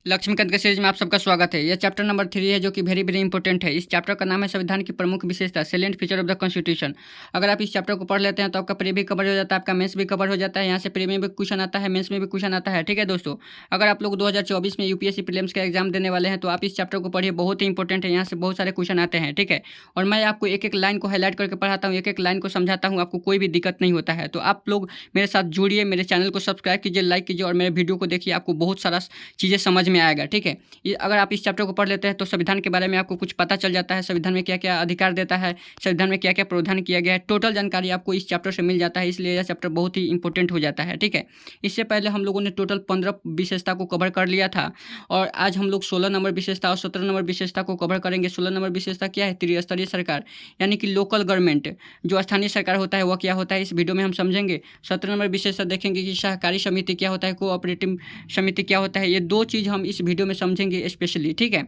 लक्ष्मीकांत के सीरीज में आप सबका स्वागत है। यह चैप्टर नंबर 3 है जो कि वेरी वेरी इंपॉर्टेंट है। इस चैप्टर का नाम है संविधान की प्रमुख विशेषता, सैलेंट फीचर ऑफ द कॉन्स्टिट्यूशन। अगर आप इस चैप्टर को पढ़ लेते हैं तो आपका प्री भी कवर हो जाता है, आपका मेंस भी कवर हो जाता है। यहाँ से प्री में भी क्वेश्चन आता है, मेंस में भी क्वेश्चन आता है। ठीक है दोस्तों, अगर आप लोग 2024 में यूपीएससी प्रीलिम्स का एग्जाम देने वाले हैं तो आप इस चैप्टर को पढ़िए, बहुत ही इंपॉर्टेंट है। यहाँ से बहुत सारे क्वेश्चन आते हैं। ठीक है, और मैं आपको एक एक लाइन को हाईलाइट करके पढ़ाता हूँ, एक एक लाइन को समझाता हूँ, आपको कोई भी दिक्कत नहीं होता है। तो आप लोग मेरे साथ जुड़िए, मेरे चैनल को सब्सक्राइब कीजिए, लाइक कीजिए और मेरे वीडियो को देखिए, आपको बहुत सारा चीज़ें समझ में आएगा। ठीक है, अगर आप इस चैप्टर को पढ़ लेते हैं तो संविधान के बारे में आपको कुछ पता चल जाता है। संविधान में क्या क्या अधिकार देता है, संविधान में क्या क्या प्रावधान किया गया है, टोटल जानकारी आपको इस चैप्टर से मिल जाता है। इसलिए यह चैप्टर बहुत ही इंपॉर्टेंट हो जाता है। ठीक है, इससे पहले हम लोगों ने टोटल 15 विशेषता को कवर कर लिया था और आज हम लोग 16 नंबर विशेषता और 17 नंबर विशेषता को कवर करेंगे। 16 नंबर विशेषता क्या है? त्रिस्तरीय सरकार, यानी कि लोकल गवर्नमेंट, जो स्थानीय सरकार होता है वह क्या होता है, इस वीडियो में हम समझेंगे। 17 नंबर विशेषता देखेंगे कि सहकारी समिति क्या होता है, कोऑपरेटिव समिति क्या होता है। ये दो चीज़ हम इस वीडियो में समझेंगे स्पेशली। ठीक है,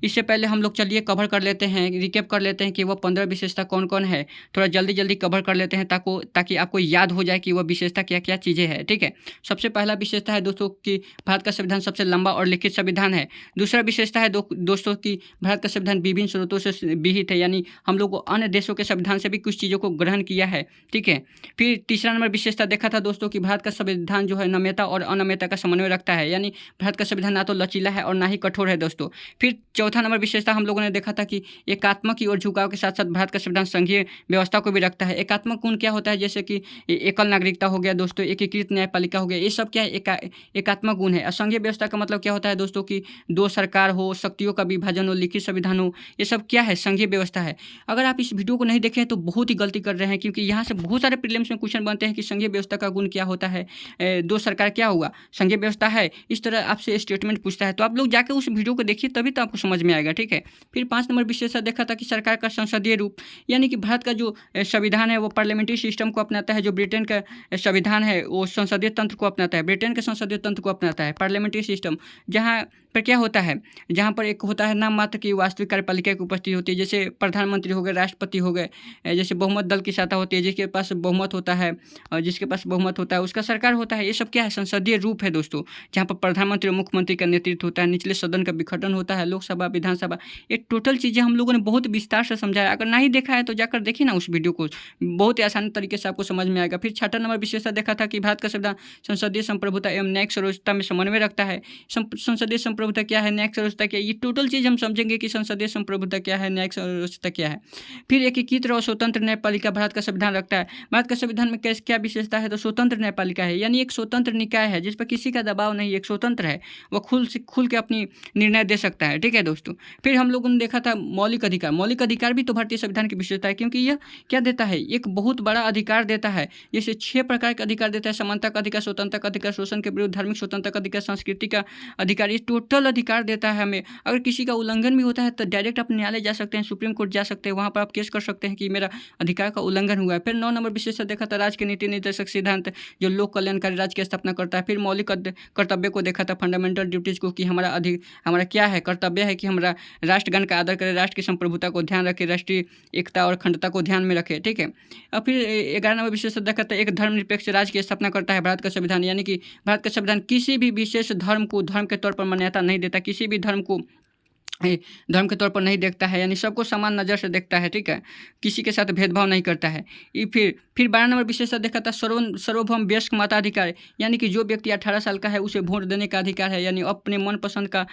इससे पहले हम लोग चलिए कवर कर लेते हैं, रिकेप कर लेते हैं कि वह 15 विशेषता कौन कौन है। थोड़ा जल्दी जल्दी कवर कर लेते हैं ताकि आपको याद हो जाए कि वह विशेषता क्या क्या चीज़ें हैं। ठीक है, सबसे पहला विशेषता है दोस्तों कि भारत का संविधान सबसे लंबा और लिखित संविधान है। दूसरा विशेषता है दोस्तों कि भारत का संविधान विभिन्न स्रोतों से विहित है, यानी हम लोग को अन्य देशों के संविधान से भी कुछ चीज़ों को ग्रहण किया है। ठीक है, फिर तीसरा नंबर विशेषता देखा था दोस्तों कि भारत का संविधान जो है नम्यता और अनम्यता का समन्वय रखता है, यानी भारत का संविधान ना तो लचीला है और ना ही कठोर है दोस्तों। फिर चौथा नंबर विशेषता हम लोगों ने देखा था कि एकात्मक की ओर झुकाव के साथ साथ भारत का संविधान संघीय व्यवस्था को भी रखता है। एकात्मक गुण क्या होता है? जैसे कि एकल नागरिकता हो गया दोस्तों, एकीकृत न्यायपालिका हो गया, ये सब क्या है? एकात्मक गुण है। और संघीय व्यवस्था का मतलब क्या होता है दोस्तों कि दो सरकार हो, शक्तियों का विभाजन हो, लिखित संविधान हो, ये सब क्या है? संघीय व्यवस्था है। अगर आप इस वीडियो को नहीं देखें तो बहुत ही गलती कर रहे हैं, क्योंकि यहाँ से बहुत सारे प्रीलिम्स में क्वेश्चन बनते हैं कि संघीय व्यवस्था का गुण क्या होता है, दो सरकार क्या हुआ, संघीय व्यवस्था है, इस तरह आपसे स्टेटमेंट पूछता है। तो आप लोग जाकर उस वीडियो को देखिए, तभी तो आपको समझ में आएगा। ठीक है, फिर 5 नंबर विशेषता देखा था कि सरकार का संसदीय रूप, यानी कि भारत का जो संविधान है वो पार्लियामेंट्री सिस्टम को अपनाता है। जो ब्रिटेन का संविधान है वो संसदीय तंत्र को अपनाता है, ब्रिटेन के संसदीय तंत्र को अपनाता है, पार्लियामेंट्री सिस्टम। जहाँ पर क्या होता है, जहाँ पर एक होता है नाम मात्र की वास्तविक कार्यपालिका की उपस्थिति होती है, जैसे प्रधानमंत्री हो गए, राष्ट्रपति हो गए, जैसे बहुमत दल की सत्ता होती है, जिसके पास बहुमत होता है और जिसके पास बहुमत होता है उसका सरकार होता है। ये सब क्या है? संसदीय रूप है दोस्तों, जहाँ पर प्रधानमंत्री और मुख्यमंत्री का नेतृत्व होता है, निचले सदन का विघटन होता है, लोकसभा विधानसभा, ये टोटल चीज़ें हम लोगों ने बहुत विस्तार से समझाया। अगर नहीं देखा है तो जाकर देखिए ना उस वीडियो को, बहुत ही आसान तरीके से आपको समझ में आएगा। फिर 6ठा नंबर विशेषता देखा था कि भारत का संविधान संसदीय संप्रभुता एवं न्यायिक सर्वोच्चता में समन्वय रखता है। संसदीय संप्रभुता क्या है, न्यायिक सर्वोच्चता क्या है, ये टोटल चीज़ हम समझेंगे कि संसदीय संप्रभुता क्या है, न्यायिक सर्वोच्चता क्या है। फिर एकीकृत और स्वतंत्र न्यायपालिका भारत का संविधान रखता है। भारत का संविधान में क्या विशेषता है? तो स्वतंत्र न्यायपालिका है, यानी एक स्वतंत्र निकाय है जिस पर किसी का दबाव नहीं, एक स्वतंत्र है, वह खुल के अपनी निर्णय दे सकता है। ठीक है दोस्तों, फिर हम लोगों ने देखा था मौलिक अधिकार। मौलिक अधिकार भी तो भारतीय संविधान की विशेषता है, क्योंकि यह क्या देता है? एक बहुत बड़ा अधिकार देता है। जैसे 6 प्रकार के अधिकार देता है: समानता का अधिकार, स्वतंत्रता का अधिकार, शोषण के विरुद्ध, धार्मिक स्वतंत्रता का अधिकार, संस्कृति का अधिकार। ये टोटल अधिकार देता है हमें। अगर किसी का उल्लंघन भी होता है तो डायरेक्ट आप न्यायालय जा सकते हैं, सुप्रीम कोर्ट जा सकते हैं, वहाँ पर आप केस कर सकते हैं कि मेरा अधिकार का उल्लंघन हुआ है। फिर 9 नंबर विशेषता देखा था राज्य के नीति निर्देशक सिद्धांत, जो लोक कल्याणकारी राज्य की स्थापना करता है। फिर मौलिक कर्तव्य को देखा था, फंडामेंटल ड्यूटीज को, कि हमारा क्या है? कर्तव्य है कि हमारा राष्ट्रगान का आदर करें, राष्ट्र की संप्रभुता को ध्यान रखें, राष्ट्रीय एकता और अखंडता को ध्यान में रखें। ठीक है, और फिर 11 नंबर विशेषता देखा था एक धर्मनिरपेक्ष राज्य की स्थापना करता है भारत का संविधान, यानी कि भारत का संविधान किसी भी विशेष धर्म को धर्म के तौर पर मान्यता नहीं देता, किसी भी धर्म को धर्म के तौर पर नहीं देखता है, यानी सबको समान नज़र से देखता है। ठीक है, किसी के साथ भेदभाव नहीं करता है। फिर 12 नंबर विशेषता देखा था सार्वभौम वयस्क मताधिकार, यानी कि जो व्यक्ति 18 साल का है उसे वोट देने का अधिकार है, यानी अपने मनपसंद का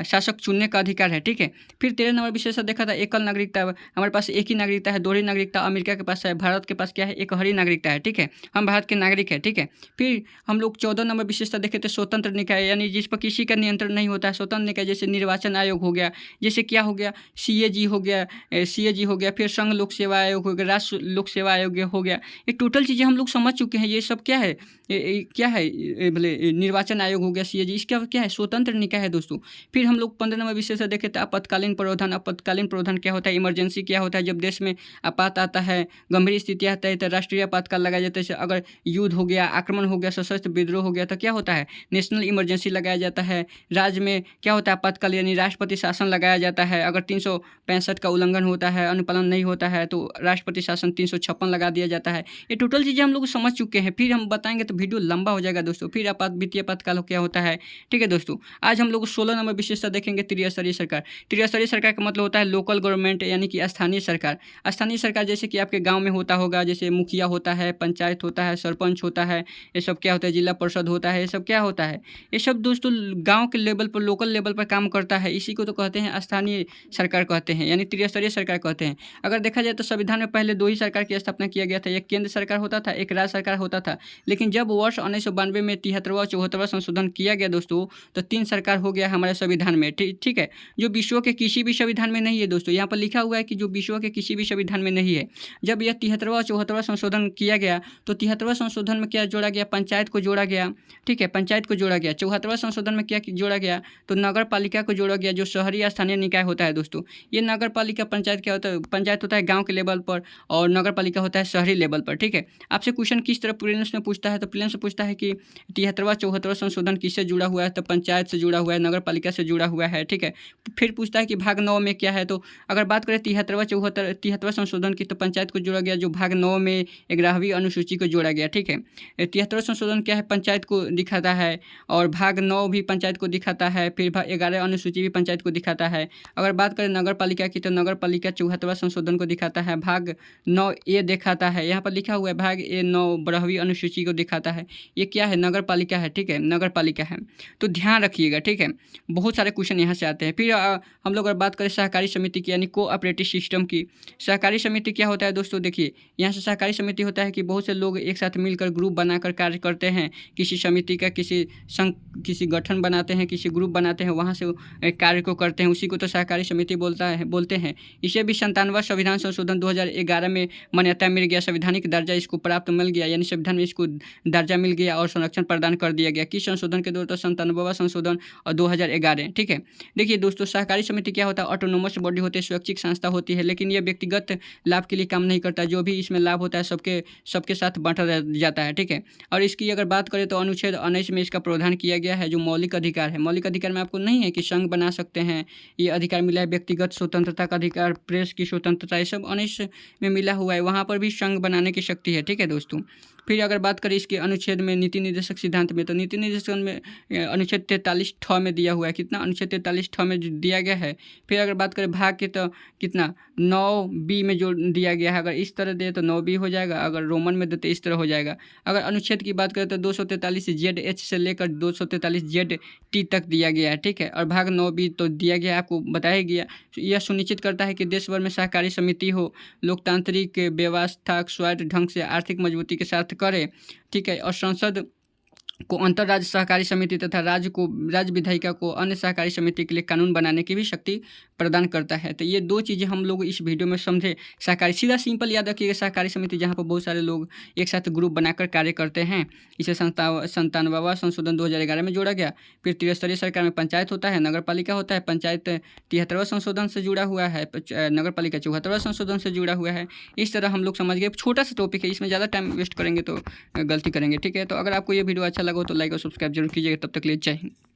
शासक चुनने का अधिकार है। ठीक है, फिर 13 नंबर विशेषता देखा था एकल नागरिकता। हमारे पास एक ही नागरिकता है, दोहरी नागरिकता अमेरिका के पास है, भारत के पास क्या है? एक हरी नागरिकता है। ठीक है, हम भारत के नागरिक है। ठीक है, फिर हम लोग 14 नंबर विशेषता देखे थे स्वतंत्र निकाय, यानी जिस पर किसी का नियंत्रण नहीं होता है, स्वतंत्र निकाय। जैसे निर्वाचन आयोग हो गया, जैसे क्या हो गया? सीएजी हो गया, फिर संघ लोक सेवा आयोग हो गया, राष्ट्र लोक सेवा आयोग हो गया। ये टोटल चीज़ें हम लोग समझ चुके हैं। ये सब क्या है? क्या है? बोले निर्वाचन आयोग हो गया, सीएजी, इसका क्या है? स्वतंत्र निकाय है दोस्तों। फिर हम लोग 15 नंबर विषय से देखे थे आपातकालीन प्रावधान। आपातकालीन प्रावधान क्या होता है? इमरजेंसी क्या होता है? जब देश में आपात आता है, गंभीर स्थिति आता है तो राष्ट्रीय आपातकाल लगाया जाता है। अगर युद्ध हो गया, आक्रमण हो गया, सशस्त्र विद्रोह हो गया तो क्या होता है? नेशनल इमरजेंसी लगाया जाता है। राज्य में क्या होता है? आपातकाल, यानी राष्ट्रपति शासन लगाया जाता है। अगर 365 का उल्लंघन होता है, अनुपालन नहीं होता है तो राष्ट्रपति शासन 356 लगा दिया जाता है। ये टोटल चीज़ें हम लोग समझ चुके हैं। फिर हम बताएंगे तो वीडियो लंबा हो जाएगा दोस्तों। फिर वित्तीय आपातकाल क्या होता है, ठीक है दोस्तों। आज हम लोग 16 नंबर विशेषता देखेंगे त्रिस्तरीय सरकार। त्रिस्तरीय सरकार का मतलब होता है लोकल गवर्नमेंट, यानी कि स्थानीय सरकार। स्थानीय सरकार जैसे कि आपके गाँव में होता होगा, जैसे मुखिया होता है, पंचायत होता है, सरपंच होता है, ये सब क्या होता है, जिला परिषद होता है, ये सब क्या होता है, ये सब दोस्तों गांव के लेवल पर, लोकल लेवल पर काम करता है। इसी को तो कहते हैं स्थानीय सरकार कहते हैं, यानी त्रिस्तरीय सरकार कहते हैं। अगर देखा जाए तो संविधान में पहले 2 ही सरकार की स्थापना किया गया था, एक केंद्र सरकार होता था, एक राज्य सरकार होता था। लेकिन जब वर्ष 1992 में 73वां 74वां संशोधन किया गया दोस्तों, तो 3 सरकार हो गया हमारे संविधान में, ठीक है, जो विश्व के किसी भी संविधान में नहीं है दोस्तों। यहाँ पर लिखा हुआ है कि जो विश्व के किसी भी संविधान में नहीं है। जब यह 73वां 74वां संशोधन किया गया तो 73वां संशोधन में क्या जोड़ा गया, पंचायत को जोड़ा गया, ठीक है, पंचायत को जोड़ा गया। 74वां संशोधन में क्या जोड़ा गया, तो नगर पालिका को जोड़ा गया, जो शहरी या स्थानीय निकाय होता है दोस्तों। ये नगर पालिका, पंचायत क्या होता है, पंचायत होता है गांव के लेवल पर और नगर पालिका होता है शहरी लेवल पर, ठीक है। आपसे क्वेश्चन किस तरह प्रीलिम्स में पूछता है, तो प्रीलिम्स से पूछता है कि 73वां 74वां संशोधन किससे जुड़ा हुआ है, तो पंचायत से जुड़ा हुआ है, नगर पालिका से जुड़ा हुआ है, ठीक है। फिर पूछता है कि भाग 9 में क्या है, तो अगर बात करें 73वां संशोधन की, तो पंचायत को जोड़ा गया, जो भाग 9 में 11वीं अनुसूची को जोड़ा गया, ठीक है। 73वां संशोधन क्या है, पंचायत को दिखाता है, और भाग 9 भी पंचायत को दिखाता है, फिर भाग 11 अनुसूची भी पंचायत को दिखाता है। अगर बात करें नगर पालिका की, तो नगर पालिका 74वां संशोधन को दिखाता है, भाग 9 ए दिखाता है, यहाँ पर लिखा हुआ है भाग ए 9 12वीं अनुसूची को दिखाता है। ये क्या है, नगर पालिका है, ठीक है, नगर पालिका है, तो ध्यान रखिएगा, ठीक है। बहुत सारे क्वेश्चन यहाँ से आते हैं। फिर हम लोग अगर बात करें सहकारी समिति की, यानी कोऑपरेटिव सिस्टम की। सहकारी समिति क्या होता है दोस्तों, देखिए यहाँ से सहकारी समिति होता है कि बहुत से लोग एक साथ मिलकर ग्रुप बनाकर कार्य करते हैं, किसी समिति का किसी संघ, किसी गठन बनाते हैं, किसी ग्रुप बनाते हैं, वहाँ से कार्य को करते हैं, उसी को तो सहकारी समिति बोलते हैं। इसे भी 97वां संविधान संशोधन 2011 में मान्यता मिल गया, संवैधानिक दर्जा इसको प्राप्त मिल गया, यानी संविधान में इसको दर्जा मिल गया और संरक्षण प्रदान कर दिया गया। किस संशोधन के दौर, तो 97वां संशोधन और 2011, ठीक है। देखिए दोस्तों, सहकारी समिति क्या होता है, ऑटोनोमस बॉडी होती है, स्वैच्छिक संस्था होती है, लेकिन यह व्यक्तिगत लाभ के लिए काम नहीं करता। जो भी इसमें लाभ होता है सबके साथ बांटा जाता है, ठीक है। और इसकी अगर बात करें तो अनुच्छेद 19 में इसका प्रावधान किया गया है, जो मौलिक अधिकार है। मौलिक अधिकार में आपको नहीं है कि संघ बना सकते हैं, ये अधिकार मिला है, व्यक्तिगत स्वतंत्रता का अधिकार, प्रेस की स्वतंत्रता, ये सब 19 में मिला हुआ है, वहाँ पर भी संघ बनाने की शक्ति है, ठीक है दोस्तों। फिर अगर बात करें इसके अनुच्छेद में, नीति निर्देशक सिद्धांत में, तो नीति निर्देशक में अनुच्छेद 43 में दिया हुआ है, कितना, अनुच्छेद 43 में दिया गया है। फिर अगर बात करें भाग के, तो कितना 9B में जो दिया गया है, अगर इस तरह दे तो 9B हो जाएगा, अगर रोमन में दे तो इस तरह हो जाएगा। अगर अनुच्छेद की बात करें तो 243ZH से लेकर 243ZT तक दिया गया है, ठीक है। और भाग 9B तो दिया गया, आपको बताया गया। यह सुनिश्चित करता है कि देश भर में सहकारी समिति हो, लोकतांत्रिक व्यवस्था स्वायत्त ढंग से आर्थिक मजबूती के साथ करे, ठीक है। और संसद को अंतर्राज्य सहकारी समिति तथा राज्य विधायिका को अन्य सहकारी समिति के लिए कानून बनाने की भी शक्ति प्रदान करता है। तो ये 2 चीज़ें हम लोग इस वीडियो में समझे। सहकारी, सीधा सिंपल याद रखिएगा, सहकारी समिति जहाँ पर बहुत सारे लोग एक साथ ग्रुप बनाकर कार्य करते हैं, इसे 97वां संशोधन 2011 में जोड़ा गया। फिर त्रिस्तरीय सरकार में पंचायत होता है, नगर पालिका होता है, पंचायत 73वां संशोधन से जुड़ा हुआ है, नगर पालिका 74वां संशोधन से जुड़ा हुआ है। इस तरह हम लोग समझ गए। छोटा सा टॉपिक है, इसमें ज़्यादा टाइम वेस्ट करेंगे तो गलती करेंगे, ठीक है। तो अगर आपको ये वीडियो अच्छा लगा हो तो लाइक और सब्सक्राइब जरूर कीजिएगा। तब तक के लिए जय हिंद।